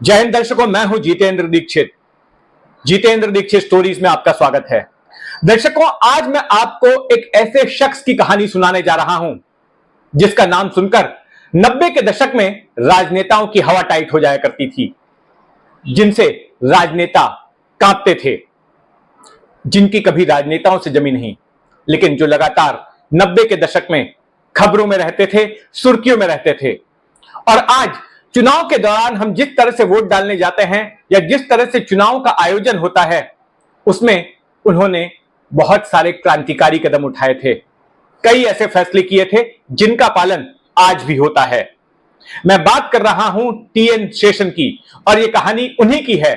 जय हिंद दर्शकों, मैं हूं जितेंद्र दीक्षित। जितेंद्र दीक्षित स्टोरीज में आपका स्वागत है। दर्शकों, आज मैं आपको एक ऐसे शख्स की कहानी सुनाने जा रहा हूं जिसका नाम सुनकर 90 के दशक में राजनेताओं की हवा टाइट हो जाया करती थी, जिनसे राजनेता कांपते थे, जिनकी कभी राजनेताओं से जमी नहीं, लेकिन जो लगातार 90 के दशक में खबरों में रहते थे, सुर्खियों में रहते थे। और आज चुनाव के दौरान हम जिस तरह से वोट डालने जाते हैं या जिस तरह से चुनाव का आयोजन होता है, उसमें उन्होंने बहुत सारे क्रांतिकारी कदम उठाए थे। कई ऐसे फैसले किए थे जिनका पालन आज भी होता है। मैं बात कर रहा हूं टीएन शेषन की, और यह कहानी उन्हीं की है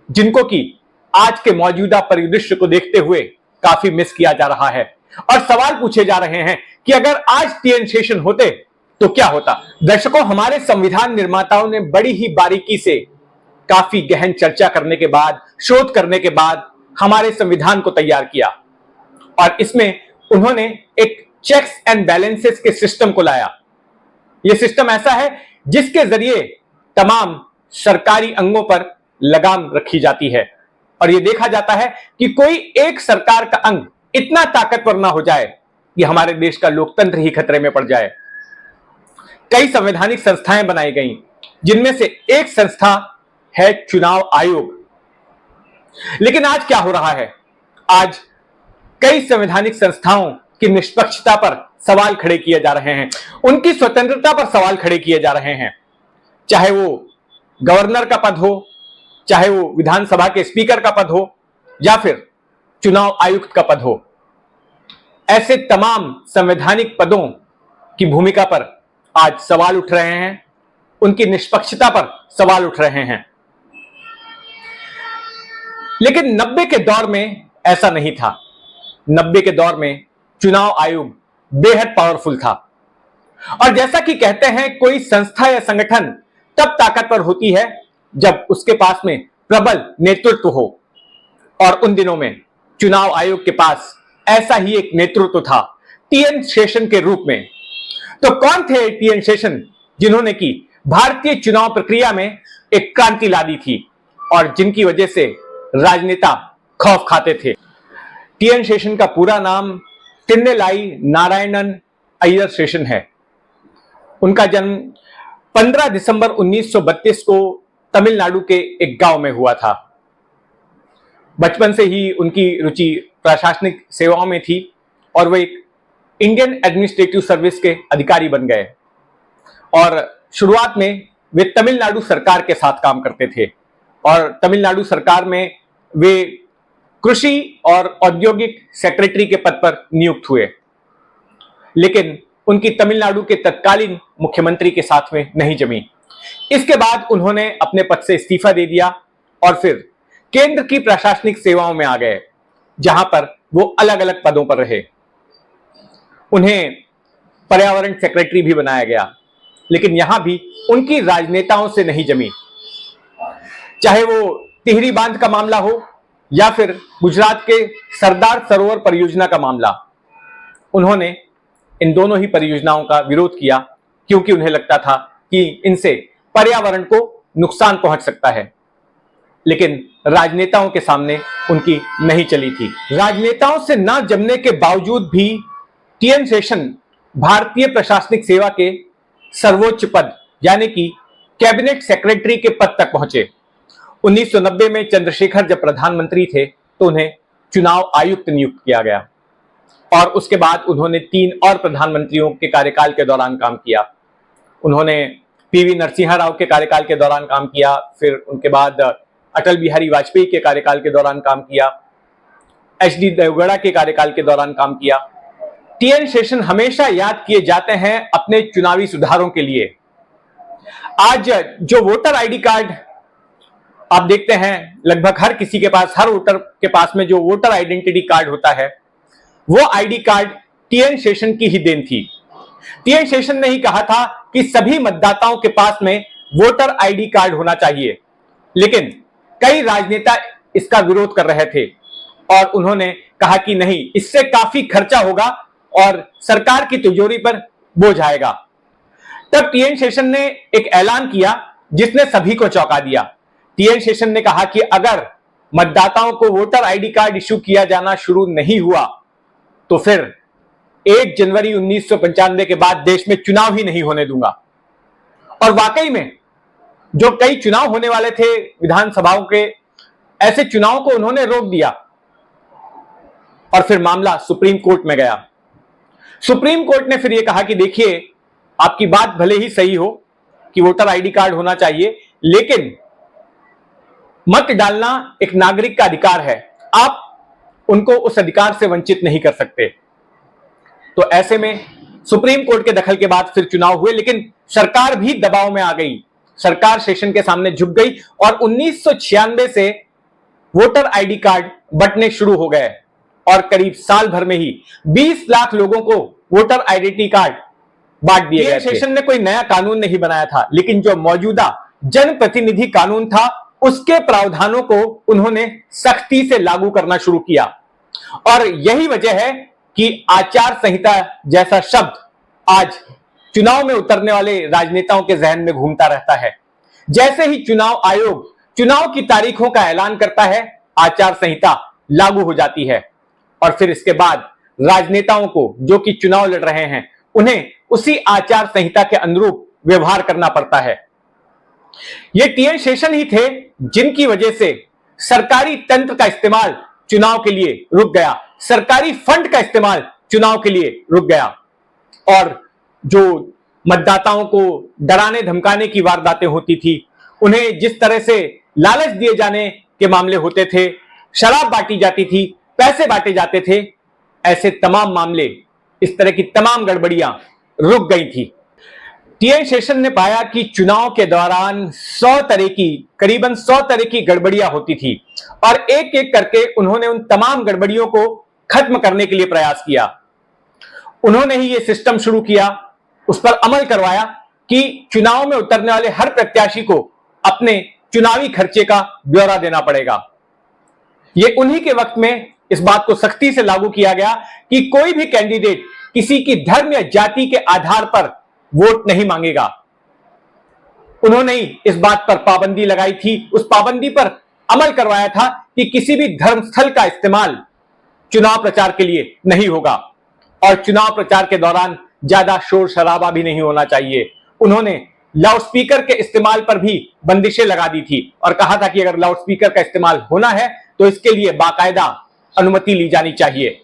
जिनको कि आज के मौजूदा परिदृश्य को देखते हुए काफी मिस किया जा रहा है। और सवाल पूछे जा रहे हैं कि अगर आज टीएन शेषन होते तो क्या होता। दर्शकों, हमारे संविधान निर्माताओं ने बड़ी ही बारीकी से काफी गहन चर्चा करने के बाद, शोध करने के बाद हमारे संविधान को तैयार किया, और इसमें उन्होंने एक चेक्स एंड बैलेंसेस के सिस्टम को लाया। यह सिस्टम ऐसा है जिसके जरिए तमाम सरकारी अंगों पर लगाम रखी जाती है, और यह देखा जाता है कि कोई एक सरकार का अंग इतना ताकतवर ना हो जाए कि हमारे देश का लोकतंत्र ही खतरे में पड़ जाए। कई संवैधानिक संस्थाएं बनाई गई, जिनमें से एक संस्था है चुनाव आयोग। लेकिन आज क्या हो रहा है? आज कई संवैधानिक संस्थाओं की निष्पक्षता पर सवाल खड़े किए जा रहे हैं, उनकी स्वतंत्रता पर सवाल खड़े किए जा रहे हैं। चाहे वो गवर्नर का पद हो, चाहे वो विधानसभा के स्पीकर का पद हो, या फिर चुनाव आयुक्त का पद हो। ऐसे तमाम संवैधानिक पदों की भूमिका पर आज सवाल उठ रहे हैं, उनकी निष्पक्षता पर सवाल उठ रहे हैं। लेकिन 90 के दौर में ऐसा नहीं था। 90 के दौर में चुनाव आयोग बेहद पावरफुल था, और जैसा कि कहते हैं, कोई संस्था या संगठन तब ताकतवर होती है जब उसके पास में प्रबल नेतृत्व हो, और उन दिनों में चुनाव आयोग के पास ऐसा ही एक नेतृत्व था, टीएन शेषन के रूप में। तो कौन थे टीएन शेषन, जिन्होंने की भारतीय चुनाव प्रक्रिया में एक क्रांति ला दी थी और जिनकी वजह से राजनेता खौफ खाते थे? टीएन शेषन का पूरा नाम तिन्नेलाई नारायणन अय्यर शेषन है। उनका जन्म 15 दिसंबर 1932 को तमिलनाडु के एक गांव में हुआ था। बचपन से ही उनकी रुचि प्रशासनिक सेवाओं में थी, और वे एक इंडियन एडमिनिस्ट्रेटिव सर्विस के अधिकारी बन गए। और शुरुआत में वे तमिलनाडु सरकार के साथ काम करते थे, और तमिलनाडु सरकार में वे कृषि और औद्योगिक सेक्रेटरी के पद पर नियुक्त हुए। लेकिन उनकी तमिलनाडु के तत्कालीन मुख्यमंत्री के साथ में नहीं जमी। इसके बाद उन्होंने अपने पद से इस्तीफा दे दिया और फिर केंद्र की प्रशासनिक सेवाओं में आ गए, जहां पर वो अलग अलग पदों पर रहे। उन्हें पर्यावरण सेक्रेटरी भी बनाया गया, लेकिन यहां भी उनकी राजनेताओं से नहीं जमी। चाहे वो टिहरी बांध का मामला हो या फिर गुजरात के सरदार सरोवर परियोजना का मामला, उन्होंने इन दोनों ही परियोजनाओं का विरोध किया, क्योंकि उन्हें लगता था कि इनसे पर्यावरण को नुकसान पहुंच सकता है। लेकिन राजनेताओं के सामने उनकी नहीं चली थी। राजनेताओं से ना जमने के बावजूद भी टीएन शेषन भारतीय प्रशासनिक सेवा के सर्वोच्च पद यानी कि कैबिनेट सेक्रेटरी के पद तक पहुंचे। 1990 में चंद्रशेखर जब प्रधानमंत्री थे तो उन्हें चुनाव आयुक्त नियुक्त किया गया, और उसके बाद उन्होंने 3 और प्रधानमंत्रियों के कार्यकाल के दौरान काम किया। उन्होंने पीवी नरसिम्हा राव के कार्यकाल के दौरान काम किया, फिर उनके बाद अटल बिहारी वाजपेयी के कार्यकाल के दौरान काम किया, एचडी देवगौड़ा के कार्यकाल के दौरान काम किया। टीएन शेषन हमेशा याद किए जाते हैं अपने चुनावी सुधारों के लिए। आज जो वोटर आईडी कार्ड आप देखते हैं, लगभग हर किसी के पास, हर वोटर के पास में जो वोटर आइडेंटिटी कार्ड होता है, वो आईडी कार्ड टीएन शेषन की ही देन थी। टीएन शेषन ने ही कहा था कि सभी मतदाताओं के पास में वोटर आईडी कार्ड होना चाहिए, लेकिन कई राजनेता इसका विरोध कर रहे थे, और उन्होंने कहा कि नहीं, इससे काफी खर्चा होगा और सरकार की तिजोरी पर बोझ आएगा। तब टीएन शेषन ने एक ऐलान किया जिसने सभी को चौंका दिया। टीएन शेषन ने कहा कि अगर मतदाताओं को वोटर आईडी कार्ड इश्यू किया जाना शुरू नहीं हुआ तो फिर 1 जनवरी 1995 के बाद देश में चुनाव ही नहीं होने दूंगा। और वाकई में जो कई चुनाव होने वाले थे विधानसभाओं के, ऐसे चुनावों को उन्होंने रोक दिया और फिर मामला सुप्रीम कोर्ट में गया। सुप्रीम कोर्ट ने फिर यह कहा कि देखिए, आपकी बात भले ही सही हो कि वोटर आईडी कार्ड होना चाहिए, लेकिन मत डालना एक नागरिक का अधिकार है, आप उनको उस अधिकार से वंचित नहीं कर सकते। तो ऐसे में सुप्रीम कोर्ट के दखल के बाद फिर चुनाव हुए, लेकिन सरकार भी दबाव में आ गई। सरकार शेषन के सामने झुक गई और 1996 से वोटर आईडी कार्ड बंटने शुरू हो गए और करीब साल भर में ही 20 लाख लोगों को वोटर आइडेंटिटी कार्ड बांट दिए गए। शेषन ने कोई नया कानून नहीं बनाया था, लेकिन जो मौजूदा जनप्रतिनिधि कानून था उसके प्रावधानों को उन्होंने सख्ती से लागू करना शुरू किया। और यही वजह है कि आचार संहिता जैसा शब्द आज चुनाव में उतरने वाले राजनेताओं के जहन में घूमता रहता है। जैसे ही चुनाव आयोग चुनाव की तारीखों का ऐलान करता है, आचार संहिता लागू हो जाती है और फिर इसके बाद राजनेताओं को, जो कि चुनाव लड़ रहे हैं, उन्हें उसी आचार संहिता के अनुरूप व्यवहार करना पड़ता है। ये टीएन शेषन ही थे जिनकी वजह से सरकारी तंत्र का इस्तेमाल चुनाव के लिए रुक गया, सरकारी फंड का इस्तेमाल चुनाव के लिए रुक गया और जो मतदाताओं को डराने धमकाने की वारदातें होती थी, उन्हें जिस तरह से लालच दिए जाने के मामले होते थे, शराब बांटी जाती थी, पैसे बांटे जाते थे, ऐसे तमाम मामले, इस तरह की तमाम गड़बड़ियां रुक गई थी। टीएन शेषन ने पाया कि चुनाव के दौरान करीबन 100 तरह की गड़बड़ियां होती थी और एक एक करके उन्होंने उन तमाम गड़बड़ियों को खत्म करने के लिए प्रयास किया। उन्होंने ही यह सिस्टम शुरू किया, उस पर अमल करवाया कि चुनाव में उतरने वाले हर प्रत्याशी को अपने चुनावी खर्चे का ब्यौरा देना पड़ेगा। यह उन्हीं के वक्त में इस बात को सख्ती से लागू किया गया कि कोई भी कैंडिडेट किसी की धर्म या जाति के आधार पर वोट नहीं मांगेगा। उन्होंने ही इस बात पर पाबंदी लगाई थी, उस पाबंदी पर अमल करवाया था कि किसी भी धर्मस्थल का इस्तेमाल चुनाव प्रचार के लिए नहीं होगा और चुनाव प्रचार के दौरान ज्यादा शोर शराबा भी नहीं होना चाहिए। उन्होंने लाउडस्पीकर के इस्तेमाल पर भी बंदिशें लगा दी थी और कहा था कि अगर लाउडस्पीकर का इस्तेमाल होना है तो इसके लिए बाकायदा अनुमति ली जानी चाहिए।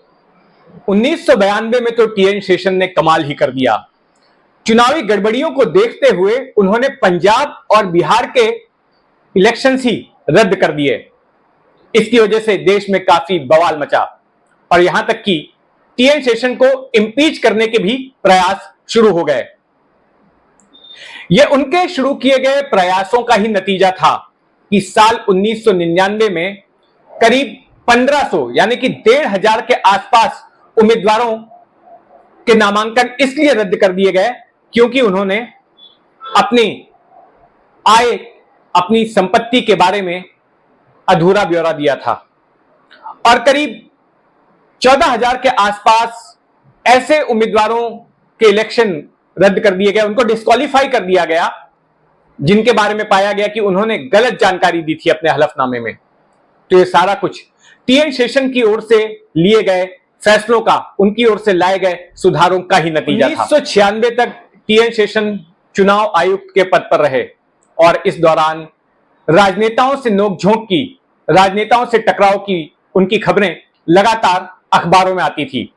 1992 में तो टीएन शेषन ने कमाल ही कर दिया। चुनावी गड़बड़ियों को देखते हुए उन्होंने पंजाब और बिहार के इलेक्शंस ही रद्द कर दिए। इसकी वजह से देश में काफी बवाल मचा और यहां तक कि टीएन शेषन को इम्पीच करने के भी प्रयास शुरू हो गए। यह उनके शुरू किए गए प्रयासों का ही नतीजा था कि साल 1999 में करीब 1500 यानी कि 1500 के आसपास उम्मीदवारों के नामांकन इसलिए रद्द कर दिए गए क्योंकि उन्होंने अपनी आय, अपनी संपत्ति के बारे में अधूरा ब्यौरा दिया था और करीब 14,000 के आसपास ऐसे उम्मीदवारों के इलेक्शन रद्द कर दिए गए, उनको डिस्क्वालीफाई कर दिया गया जिनके बारे में पाया गया कि उन्होंने गलत जानकारी दी थी अपने हलफनामे में। तो ये सारा कुछ टीएन शेषन की ओर से लिए गए फैसलों का, उनकी ओर से लाए गए सुधारों का ही नतीजा था। 1996 तक टीएन शेषन चुनाव आयुक्त के पद पर रहे और इस दौरान राजनेताओं से नोकझोंक की, राजनेताओं से टकराव की उनकी खबरें लगातार अखबारों में आती थी।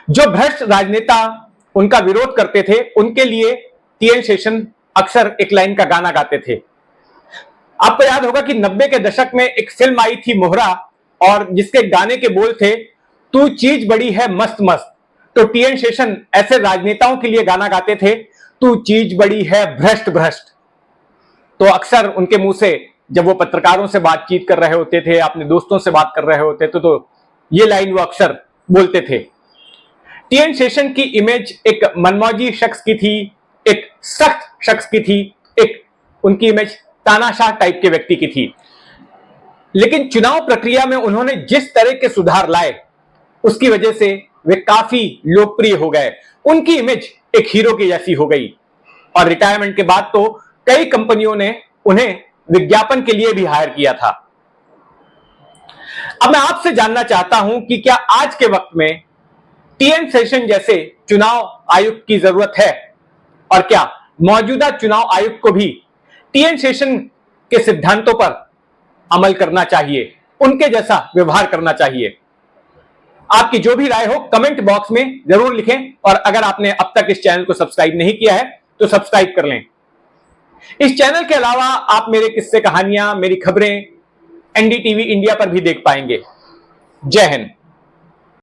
जो भ्रष्ट राजनेता उनका विरोध करते थे उनके लिए टीएन शेषन अक्सर एक लाइन का गाना गाते थे। आपको याद होगा कि 90 के दशक में एक फिल्म आई थी मोहरा और जिसके गाने के बोल थे, तू चीज बड़ी है मस्त मस्त। तो टीएन शेषन ऐसे राजनेताओं के लिए गाना गाते थे, तू चीज बड़ी है भ्रष्ट भ्रष्ट। तो अक्सर उनके मुंह से जब वो पत्रकारों से बातचीत कर रहे होते थे, अपने दोस्तों से बात कर रहे होते थे, तो ये लाइन वो अक्सर बोलते थे। टीएन शेषन की इमेज एक मनमौजी शख्स की थी, एक सख्त शख्स की थी, एक उनकी इमेज तानाशाह टाइप के व्यक्ति की थी। लेकिन चुनाव प्रक्रिया में उन्होंने जिस तरह के सुधार लाए उसकी वजह से वे काफी लोकप्रिय हो गए। उनकी इमेज एक हीरो की जैसी हो गई और रिटायरमेंट के बाद तो कई कंपनियों ने उन्हें विज्ञापन के लिए भी हायर किया था। अब मैं आपसे जानना चाहता हूं कि क्या आज के वक्त में टीएन शेषन जैसे चुनाव आयुक्त की जरूरत है, और क्या मौजूदा चुनाव आयुक्त को भी टीएन शेषन के सिद्धांतों पर अमल करना चाहिए, उनके जैसा व्यवहार करना चाहिए? आपकी जो भी राय हो कमेंट बॉक्स में जरूर लिखें, और अगर आपने अब तक इस चैनल को सब्सक्राइब नहीं किया है तो सब्सक्राइब कर लें। इस चैनल के अलावा आप मेरे किस्से कहानियां, मेरी खबरें एनडीटीवी इंडिया पर भी देख पाएंगे। जय हिंद।